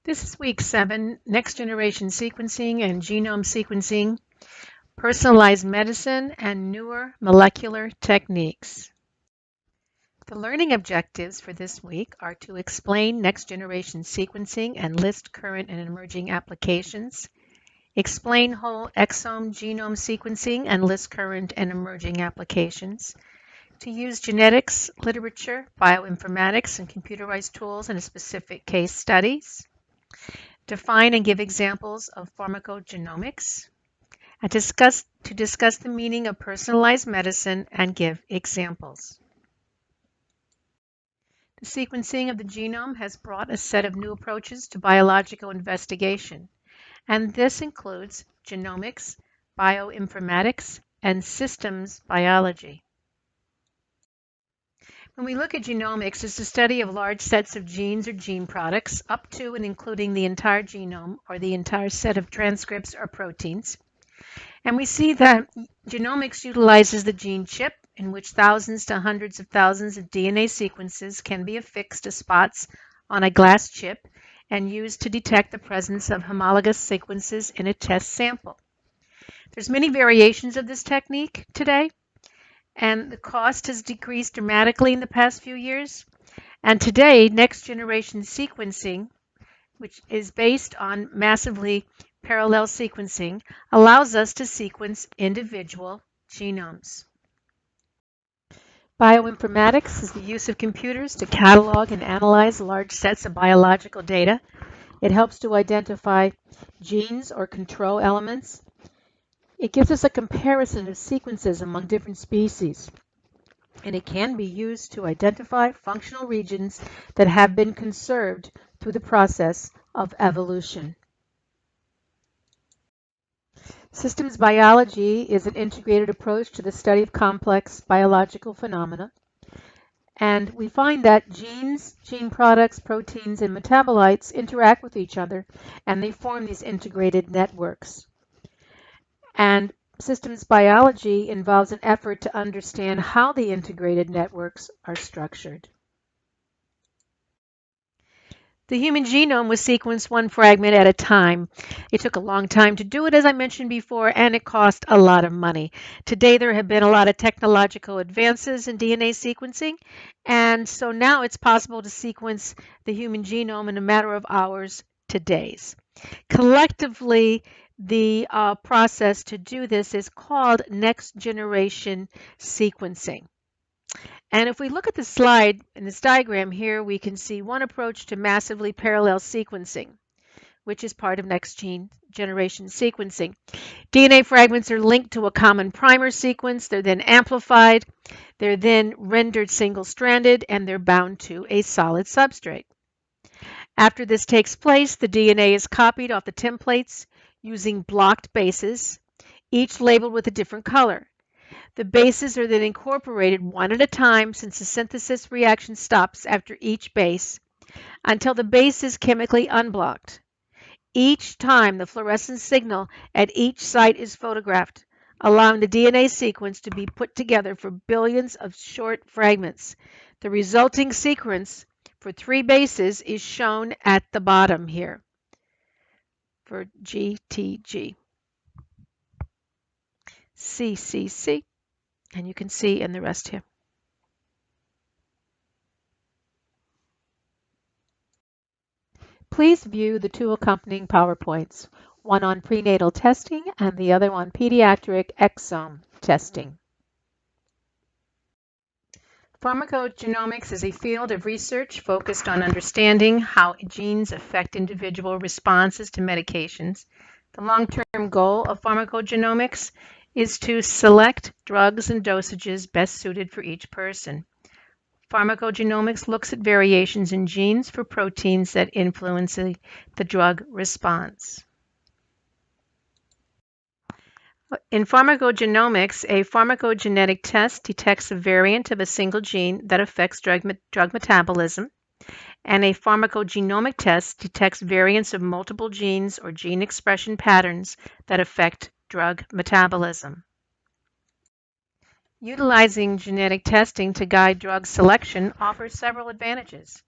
This is week 7, next generation sequencing and genome sequencing, personalized medicine, and newer molecular techniques. The learning objectives for this week are to explain next generation sequencing and list current and emerging applications, explain whole exome genome sequencing and list current and emerging applications, to use genetics, literature, bioinformatics, and computerized tools in a specific case studies, define and give examples of pharmacogenomics, and to discuss the meaning of personalized medicine and give examples. The sequencing of the genome has brought a set of new approaches to biological investigation, and this includes genomics, bioinformatics, and systems biology. When we look at genomics, it's the study of large sets of genes or gene products, up to and including the entire genome or the entire set of transcripts or proteins. And we see that genomics utilizes the gene chip, in which thousands to hundreds of thousands of DNA sequences can be affixed to spots on a glass chip and used to detect the presence of homologous sequences in a test sample. There's many variations of this technique today, and the cost has decreased dramatically in the past few years. And today, next generation sequencing, which is based on massively parallel sequencing, allows us to sequence individual genomes. Bioinformatics is the use of computers to catalog and analyze large sets of biological data. It helps to identify genes or control elements. It gives us a comparison of sequences among different species, and it can be used to identify functional regions that have been conserved through the process of evolution. Systems biology is an integrated approach to the study of complex biological phenomena, and we find that genes, gene products, proteins, and metabolites interact with each other, and they form these integrated networks. And systems biology involves an effort to understand how the integrated networks are structured. The human genome was sequenced one fragment at a time. It took a long time to do it, as I mentioned before, and it cost a lot of money. Today, there have been a lot of technological advances in DNA sequencing, and so now it's possible to sequence the human genome in a matter of hours to days. Collectively, the process to do this is called next generation sequencing. And if we look at the slide in this diagram here, we can see one approach to massively parallel sequencing, which is part of next generation sequencing. DNA fragments are linked to a common primer sequence. They're then amplified. They're then rendered single-stranded, and they're bound to a solid substrate. After this takes place, the DNA is copied off the templates using blocked bases, each labeled with a different color. The bases are then incorporated one at a time, since the synthesis reaction stops after each base, until the base is chemically unblocked. Each time, the fluorescent signal at each site is photographed, allowing the DNA sequence to be put together for billions of short fragments. The resulting sequence for 3 bases is shown at the bottom here for GTG, CCC, and you can see in the rest here. Please view the 2 accompanying PowerPoints, one on prenatal testing and the other on pediatric exome testing. Pharmacogenomics is a field of research focused on understanding how genes affect individual responses to medications. The long-term goal of pharmacogenomics is to select drugs and dosages best suited for each person. Pharmacogenomics looks at variations in genes for proteins that influence the drug response. In pharmacogenomics, a pharmacogenetic test detects a variant of a single gene that affects drug metabolism, and a pharmacogenomic test detects variants of multiple genes or gene expression patterns that affect drug metabolism. Utilizing genetic testing to guide drug selection offers several advantages.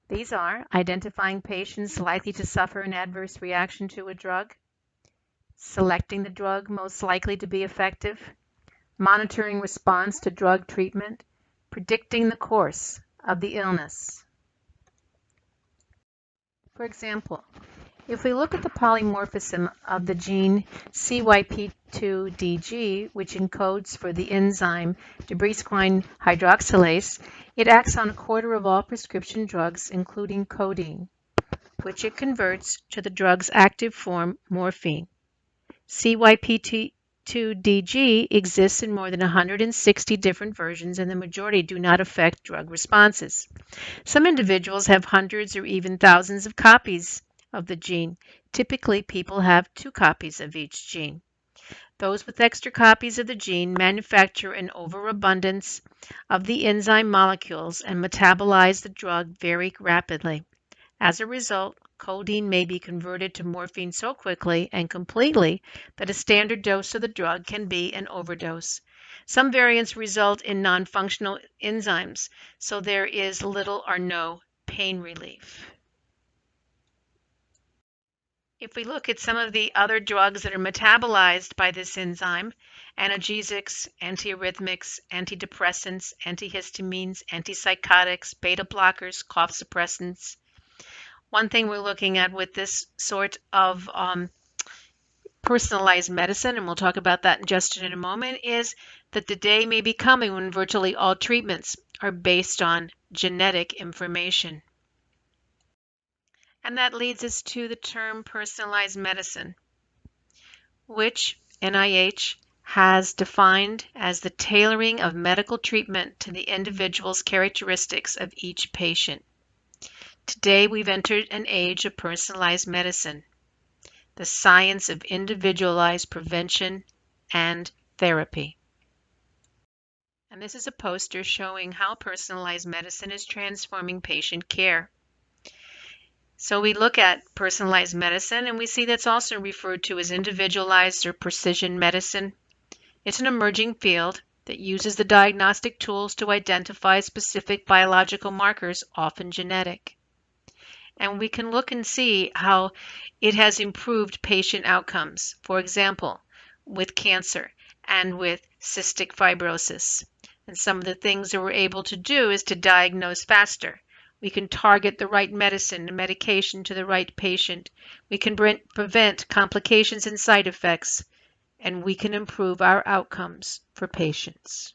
These are identifying patients likely to suffer an adverse reaction to a drug, selecting the drug most likely to be effective, monitoring response to drug treatment, predicting the course of the illness. For example, if we look at the polymorphism of the gene CYP2DG, which encodes for the enzyme debrisquine hydroxylase, it acts on a quarter of all prescription drugs, including codeine, which it converts to the drug's active form, morphine. CYP2DG exists in more than 160 different versions, and the majority do not affect drug responses. Some individuals have hundreds or even thousands of copies of the gene. Typically, people have 2 copies of each gene. Those with extra copies of the gene manufacture an overabundance of the enzyme molecules and metabolize the drug very rapidly. As a result, codeine may be converted to morphine so quickly and completely that a standard dose of the drug can be an overdose. Some variants result in non-functional enzymes, so there is little or no pain relief. If we look at some of the other drugs that are metabolized by this enzyme, analgesics, antiarrhythmics, antidepressants, antihistamines, antipsychotics, beta blockers, cough suppressants. One thing we're looking at with this sort of personalized medicine, and we'll talk about that just in a moment, is that the day may be coming when virtually all treatments are based on genetic information. And that leads us to the term personalized medicine, which NIH has defined as the tailoring of medical treatment to the individual's characteristics of each patient. Today, we've entered an age of personalized medicine, the science of individualized prevention and therapy. And this is a poster showing how personalized medicine is transforming patient care. So we look at personalized medicine and we see that's also referred to as individualized or precision medicine. It's an emerging field that uses the diagnostic tools to identify specific biological markers, often genetic. And we can look and see how it has improved patient outcomes. For example, with cancer and with cystic fibrosis. And some of the things that we're able to do is to diagnose faster. We can target the right medicine and medication to the right patient. We can prevent complications and side effects, and we can improve our outcomes for patients.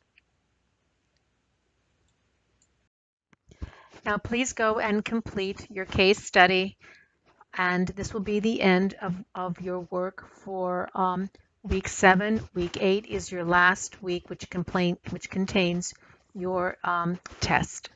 Now, please go and complete your case study, and this will be the end of your work for week 7. Week 8 is your last week, which contains your test.